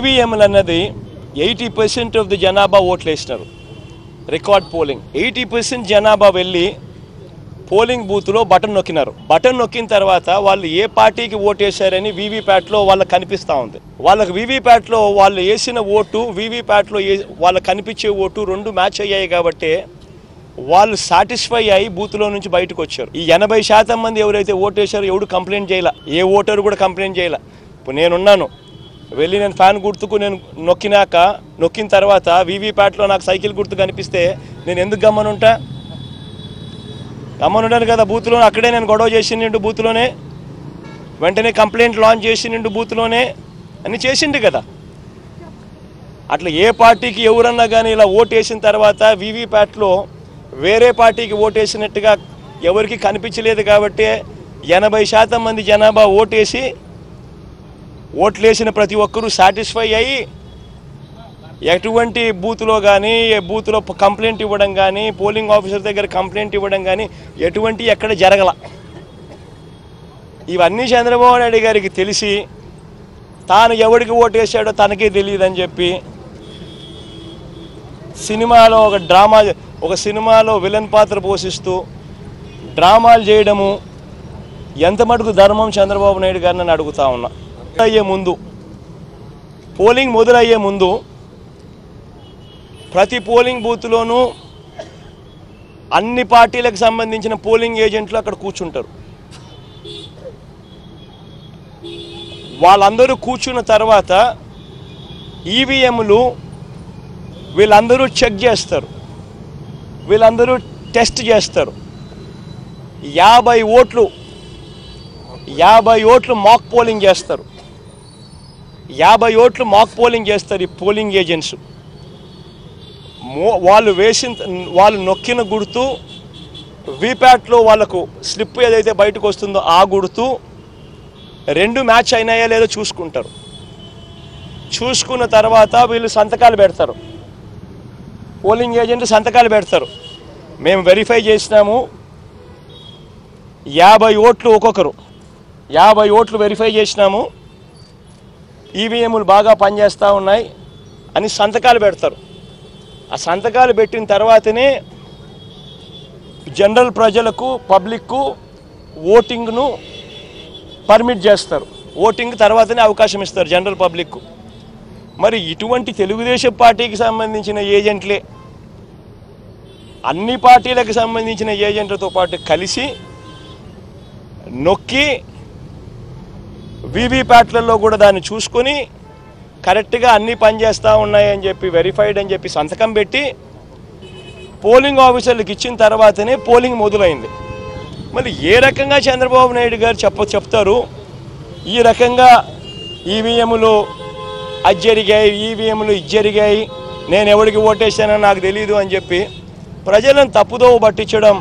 ఈవీఎంలు అన్నది 80% of the జనాభా ఓట్లు వేసినారు. రికార్డ్ పోలింగ్ 80% జనాభా వెళ్ళి పోలింగ్ బూత్లో బటన్ నొక్కినారు. బటన్ నొక్కిన తర్వాత వాళ్ళు ఏ పార్టీకి ఓటేశారని వీవీప్యాట్లో వాళ్ళకి కనిపిస్తూ ఉంది. వాళ్ళకి వీవీప్యాట్లో వాళ్ళు వేసిన ఓటు వీవీప్యాట్లో వాళ్ళకి కనిపించే ఓటు రెండు మ్యాచ్ అయ్యాయి కాబట్టి వాళ్ళు సాటిస్ఫై అయ్యి బూత్లో నుంచి బయటకు వచ్చారు. ఈ 80% మంది ఎవరైతే ఓటేశారో ఎవడు కంప్లైంట్ చేయాల, ఏ ఓటరు కూడా కంప్లైంట్ చేయాల. ఇప్పుడు నేనున్నాను, వెళ్ళి నేను ఫ్యాన్ గుర్తుకు నేను నొక్కిన తర్వాత వీవీప్యాట్లో నాకు సైకిల్ గుర్తు కనిపిస్తే నేను ఎందుకు గమ్మనుంటా? గమ్మనుంటాను కదా. బూత్లో అక్కడే నేను గొడవ చేసిండు, బూత్లోనే వెంటనే కంప్లైంట్ లాంచ్ చేసిండు, బూత్లోనే అన్ని చేసిండు కదా. అట్లా ఏ పార్టీకి ఎవరన్నా కానీ ఇలా ఓటేసిన తర్వాత వీవీప్యాట్లో వేరే పార్టీకి ఓటేసినట్టుగా ఎవరికి కనిపించలేదు కాబట్టి 80% మంది జనాభా ఓట్లేసిన ప్రతి ఒక్కరూ సాటిస్ఫై అయ్యి ఎటువంటి బూత్లో కానీ బూత్లో కంప్లైంట్ ఇవ్వడం కానీ పోలింగ్ ఆఫీసర్ దగ్గర కంప్లైంట్ ఇవ్వడం కానీ ఎటువంటి ఎక్కడ జరగల. ఇవన్నీ చంద్రబాబు నాయుడు గారికి తెలిసి తాను ఎవరికి ఓటేసాడో తనకే తెలియదని చెప్పి సినిమాలో ఒక సినిమాలో విలన్ పాత్ర పోషిస్తూ డ్రామాలు చేయడము ఎంత మటుకు ధర్మం చంద్రబాబు నాయుడు గారిని అడుగుతా ఉన్నా. పోలింగ్ మొదలయ్యే ముందు ప్రతి పోలింగ్ బూత్లోనూ అన్ని పార్టీలకు సంబంధించిన పోలింగ్ ఏజెంట్లు అక్కడ కూర్చుంటారు. వాళ్ళందరూ కూర్చున్న తర్వాత ఈవీఎంలు వీళ్ళందరూ చెక్ చేస్తారు, వీళ్ళందరూ టెస్ట్ చేస్తారు. 50 ఓట్లు మాక్ పోలింగ్ చేస్తారు. 50 ఓట్లు మాక్ పోలింగ్ చేస్తారు ఈ పోలింగ్ ఏజెంట్స్. వాళ్ళు నొక్కిన గుర్తు వీప్యాట్లో వాళ్ళకు స్లిప్ ఏదైతే బయటకు వస్తుందో ఆ గుర్తు రెండు మ్యాచ్ అయినాయా లేదో చూసుకుంటారు. చూసుకున్న తర్వాత వీళ్ళు సంతకాలు పెడతారు, పోలింగ్ ఏజెంట్ సంతకాలు పెడతారు. మేము వెరిఫై చేసినాము, 50 ఓట్లు ఒక్కొక్కరు 50 ఓట్లు వెరిఫై చేసినాము, ఈవీఎంలు బాగా పనిచేస్తూ ఉన్నాయి అని సంతకాలు పెడతారు. ఆ సంతకాలు పెట్టిన తర్వాతనే జనరల్ ప్రజలకు పబ్లిక్కు ఓటింగ్ను పర్మిట్ చేస్తారు. ఓటింగ్ తర్వాతనే అవకాశం ఇస్తారు జనరల్ పబ్లిక్కు. మరి ఇటువంటి తెలుగుదేశం పార్టీకి సంబంధించిన ఏజెంట్లే అన్ని పార్టీలకు సంబంధించిన ఏజెంట్లతో పాటు కలిసి నొక్కి వీవీప్యాట్లలో కూడా దాన్ని చూసుకొని కరెక్ట్గా అన్నీ పనిచేస్తూ ఉన్నాయని చెప్పి వెరిఫైడ్ అని చెప్పి సంతకం పెట్టి పోలింగ్ ఆఫీసర్లకు ఇచ్చిన తర్వాతనే పోలింగ్ మొదలైంది. మరి ఏ రకంగా చంద్రబాబు నాయుడు గారు చెప్తారు ఈ రకంగా ఈవీఎంలు అది జరిగాయి, ఈవీఎంలు ఇది జరిగాయి, నేను ఎవరికి ఓటేసానో నాకు తెలియదు అని చెప్పి ప్రజలను తప్పుదోవ పట్టించడం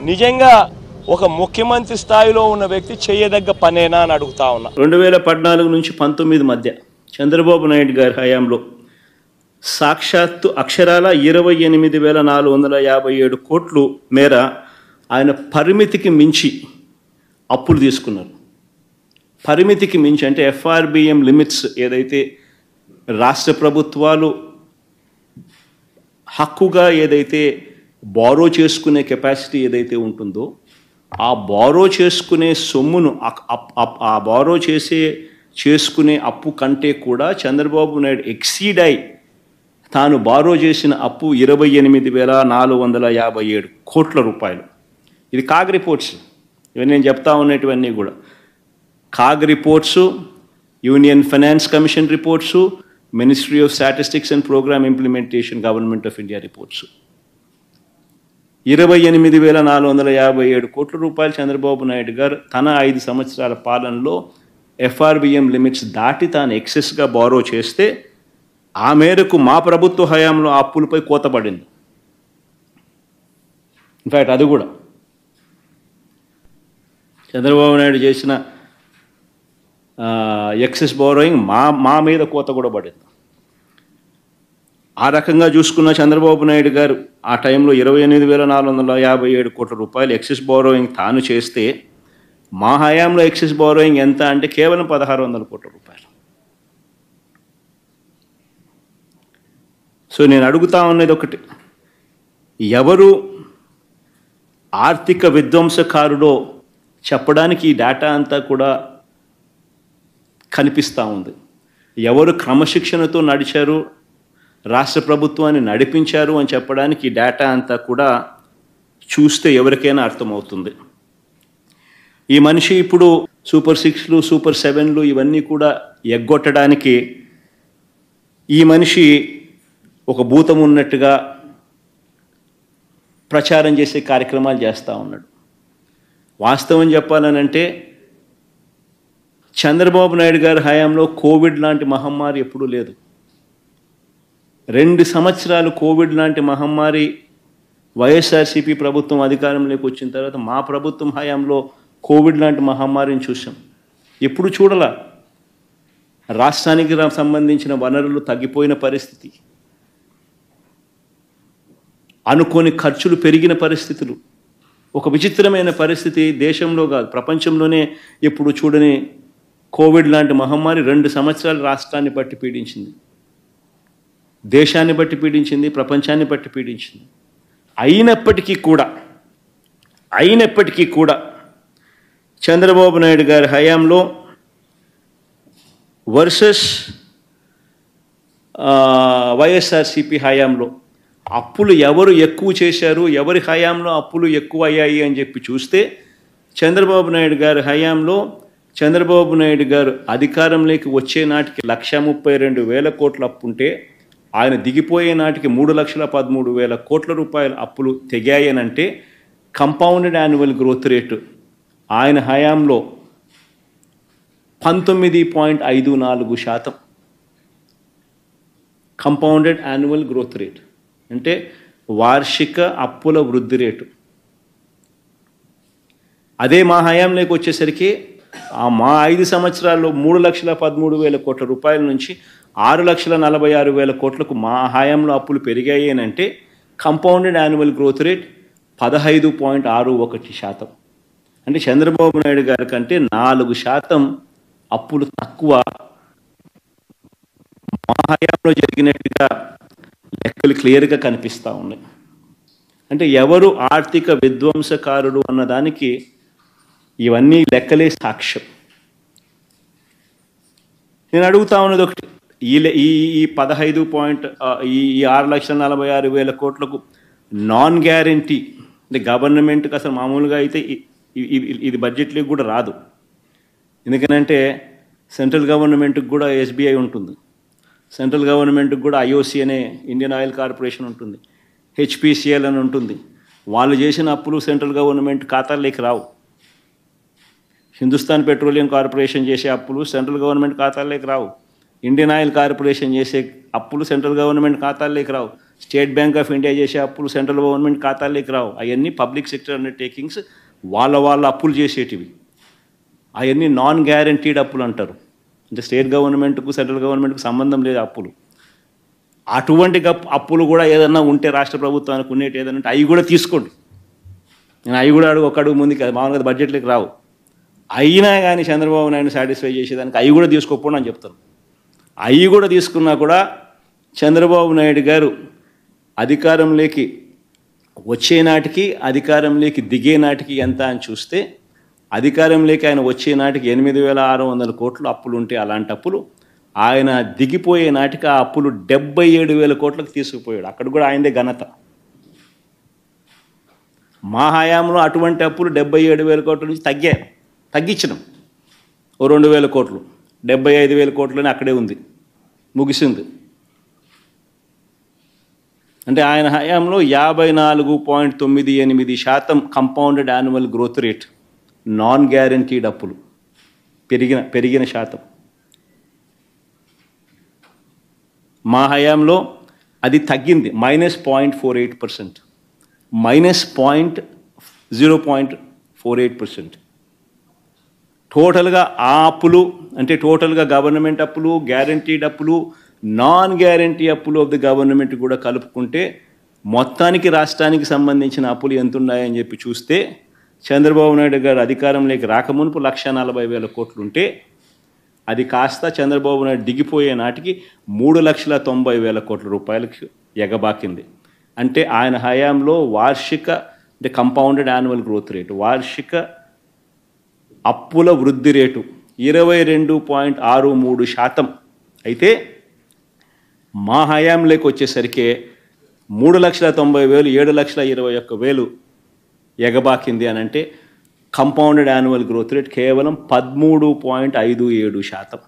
నిజంగా ఒక ముఖ్యమంత్రి స్థాయిలో ఉన్న వ్యక్తి చేయదగ్గ పనేనా అని అడుగుతా ఉన్నా. 2014 నుంచి 19 మధ్య చంద్రబాబు నాయుడు గారి హయాంలో సాక్షాత్తు అక్షరాల 28,457 కోట్లు మేర ఆయన పరిమితికి మించి అప్పులు తీసుకున్నారు. పరిమితికి మించి అంటే ఎఫ్ఆర్బిఎం లిమిట్స్ ఏదైతే రాష్ట్ర ప్రభుత్వాలు హక్కుగా ఏదైతే బారో చేసుకునే కెపాసిటీ ఏదైతే ఉంటుందో ఆ బారో చేసుకునే సొమ్మును ఆ బారో చేసుకునే అప్పు కంటే కూడా చంద్రబాబు నాయుడు ఎక్సీడ్ అయి తాను బారో చేసిన అప్పు 28,457 కోట్ల రూపాయలు. ఇది కాగ్ రిపోర్ట్స్, ఇవి నేను చెప్తా ఉన్నటువన్నీ కూడా CAG reports, union finance commission reports, ministry of statistics and programme implementation government of India reports. 28,457 కోట్ల రూపాయలు చంద్రబాబు నాయుడు గారు తన 5 సంవత్సరాల పాలనలో ఎఫ్ఆర్బిఎం లిమిట్స్ దాటి తాను ఎక్సెస్గా బారో చేస్తే ఆ మేరకు మా ప్రభుత్వ హయాంలో ఆ అప్పులపై కోత పడింది. ఇన్ఫ్యాక్ట్ అది కూడా చంద్రబాబు నాయుడు చేసిన ఎక్సెస్ బారోయింగ్ మా మీద కోత కూడా పడింది. ఆ రకంగా చూసుకున్న చంద్రబాబు నాయుడు గారు ఆ టైంలో 28,457 కోట్ల రూపాయలు ఎక్సెస్ బారోయింగ్ తాను చేస్తే మా హయాంలో ఎక్సెస్ బారోయింగ్ ఎంత అంటే కేవలం 1,600 కోట్ల రూపాయలు. సో నేను అడుగుతా ఉన్నది ఒకటి, ఎవరు ఆర్థిక విధ్వంసకారుడో చెప్పడానికి ఈ డేటా అంతా కూడా కనిపిస్తూ ఉంది. ఎవరు క్రమశిక్షణతో నడిచారు, రాష్ట్ర ప్రభుత్వాన్ని నడిపించారు అని చెప్పడానికి ఈ డేటా అంతా కూడా చూస్తే ఎవరికైనా అర్థమవుతుంది. ఈ మనిషి ఇప్పుడు సూపర్ 6లు సూపర్ 7లు ఇవన్నీ కూడా ఎగ్గొట్టడానికి ఈ మనిషి ఒక భూతం ఉన్నట్టుగా ప్రచారం చేసే కార్యక్రమాలు చేస్తూ ఉన్నాడు. వాస్తవం చెప్పాలనంటే చంద్రబాబు నాయుడు గారి హయాంలో కోవిడ్ లాంటి మహమ్మారి ఎప్పుడూ లేదు. 2 సంవత్సరాలు కోవిడ్ లాంటి మహమ్మారి వైఎస్ఆర్సీపీ ప్రభుత్వం అధికారంలోకి వచ్చిన తర్వాత మా ప్రభుత్వం హయాంలో కోవిడ్ లాంటి మహమ్మారిని చూసాం. ఎప్పుడు చూడాల. రాష్ట్రానికి సంబంధించిన వనరులు తగ్గిపోయిన పరిస్థితి, అనుకోని ఖర్చులు పెరిగిన పరిస్థితులు, ఒక విచిత్రమైన పరిస్థితి. దేశంలో కాదు ప్రపంచంలోనే ఎప్పుడు చూడని కోవిడ్ లాంటి మహమ్మారి 2 సంవత్సరాలు రాష్ట్రాన్ని బట్టి పీడించింది, దేశాన్ని బట్టి పీడించింది, ప్రపంచాన్ని బట్టి పీడించింది. అయినప్పటికీ కూడా చంద్రబాబు నాయుడు గారి హయాంలో వర్సెస్ వైఎస్ఆర్సీపీ హయాంలో అప్పులు ఎవరు ఎక్కువ చేశారు, ఎవరి హయాంలో అప్పులు ఎక్కువ అయ్యాయి అని చెప్పి చూస్తే చంద్రబాబు నాయుడు గారి హయాంలో చంద్రబాబు నాయుడు గారు అధికారంలోకి వచ్చే నాటికి 1,32,000 కోట్ల అప్పు ఉంటే ఆయన దిగిపోయే నాటికి 3,13,000 కోట్ల రూపాయల అప్పులు తెగాయనంటే కంపౌండెడ్ యాన్యువల్ గ్రోత్ రేటు ఆయన హయాంలో 19.54%. కంపౌండెడ్ యాన్యువల్ గ్రోత్ రేట్ అంటే వార్షిక అప్పుల వృద్ధి రేటు. అదే మా హయాంలోకి వచ్చేసరికి మా 5 సంవత్సరాల్లో 3,13,000 కోట్ల రూపాయల నుంచి 6,46,000 కోట్లకు మా హయాంలో అప్పులు పెరిగాయి అని అంటే కంపౌండెడ్ యాన్యువల్ గ్రోత్ రేట్ 15.61%. అంటే చంద్రబాబు నాయుడు గారి కంటే 4% అప్పులు తక్కువ మా హయాంలో జరిగినట్టుగా లెక్కలు క్లియర్గా కనిపిస్తూ ఉన్నాయి. అంటే ఎవరు ఆర్థిక విధ్వంసకారుడు అన్నదానికి ఇవన్నీ లెక్కలే సాక్ష్యం. నేను అడుగుతా ఉన్నది ఒకటి, ఈ 6,46,000 కోట్లకు నాన్ గ్యారంటీ అంటే గవర్నమెంట్కి అసలు మామూలుగా అయితే ఇది బడ్జెట్లోకి కూడా రాదు. ఎందుకనంటే సెంట్రల్ గవర్నమెంట్కి కూడా ఎస్బీఐ ఉంటుంది, సెంట్రల్ గవర్నమెంట్కి కూడా ఐఓసి అనే ఇండియన్ ఆయిల్ కార్పొరేషన్ ఉంటుంది, హెచ్పిసిఎల్ అని ఉంటుంది. వాళ్ళు చేసిన అప్పులు సెంట్రల్ గవర్నమెంట్ ఖాతాల్లోకి రావు. హిందుస్థాన్ పెట్రోలియం కార్పొరేషన్ చేసే అప్పులు సెంట్రల్ గవర్నమెంట్ ఖాతాల్లోకి రావు. ఇండియన్ ఆయిల్ కార్పొరేషన్ చేసే అప్పులు సెంట్రల్ గవర్నమెంట్ ఖాతాల్లోకి రావు. స్టేట్ బ్యాంక్ ఆఫ్ ఇండియా చేసే అప్పులు సెంట్రల్ గవర్నమెంట్ ఖాతాల్లోకి రావు. అవన్నీ పబ్లిక్ సెక్టర్ అండర్టేకింగ్స్, వాళ్ళ అప్పులు చేసేటివి. అవన్నీ నాన్ గ్యారంటీడ్ అప్పులు అంటారు. అంటే స్టేట్ గవర్నమెంట్కు సెంట్రల్ గవర్నమెంట్కు సంబంధం లేదు అప్పులు. అటువంటి అప్పులు కూడా ఏదన్నా ఉంటే రాష్ట్ర ప్రభుత్వానికి ఉండేటి ఏదైనా ఉంటే అవి కూడా తీసుకోండి. నేను అవి కూడా ఒక అడుగు ముందుకు మామూలుగా బడ్జెట్లోకి రావు. అయినా కానీ చంద్రబాబు నాయుడు సాటిస్ఫై చేసేదానికి అవి కూడా తీసుకోకపోండి అని చెప్తారు. అవి కూడా తీసుకున్నా కూడా చంద్రబాబు నాయుడు గారు అధికారంలోకి వచ్చే నాటికి అధికారంలోకి దిగే నాటికి ఎంత అని చూస్తే అధికారంలోకి ఆయన వచ్చే నాటికి 8,600 కోట్లు అప్పులు ఉంటే అలాంటి అప్పులు ఆయన దిగిపోయే నాటికి ఆ అప్పులు 77,000 కోట్లకు తీసుకుపోయాడు. అక్కడ కూడా ఆయనదే ఘనత. మా హయాంలో అటువంటి అప్పులు 77,000 కోట్ల నుంచి తగ్గించడం ఓ 2,000 కోట్లు, 75,000 కోట్లని అక్కడే ఉంది, ముగిసింది. అంటే ఆయన హయాంలో 54.98% compounded annual growth rate non guaranteed అప్పులు పెరిగిన శాతం. మా హయాంలో అది తగ్గింది, -0.48%, -0.48%. టోటల్గా ఆ అప్పులు అంటే టోటల్గా గవర్నమెంట్ అప్పులు, గ్యారంటీడ్ అప్పులు, నాన్ గ్యారంటీ అప్పులు ఆఫ్ ది గవర్నమెంట్ కూడా కలుపుకుంటే మొత్తానికి రాష్ట్రానికి సంబంధించిన అప్పులు ఎంత ఉన్నాయని చెప్పి చూస్తే చంద్రబాబు నాయుడు గారు అధికారంలోకి రాకమునుపు 1,40,000 కోట్లు ఉంటే అది కాస్త చంద్రబాబు నాయుడు దిగిపోయే నాటికి 3,90,000 కోట్ల రూపాయలకి ఎగబాకింది. అంటే ఆయన హయాంలో వార్షిక అంటే కంపౌండెడ్ యాన్యువల్ గ్రోత్ రేటు, వార్షిక అప్పుల వృద్ధి రేటు 22.63%. అయితే మా హయాంలోకి వచ్చేసరికి 3,90,000 7,21,000 ఎగబాకింది అని అంటే కంపౌండెడ్ యాన్యువల్ గ్రోత్ రేట్ కేవలం 13.57%.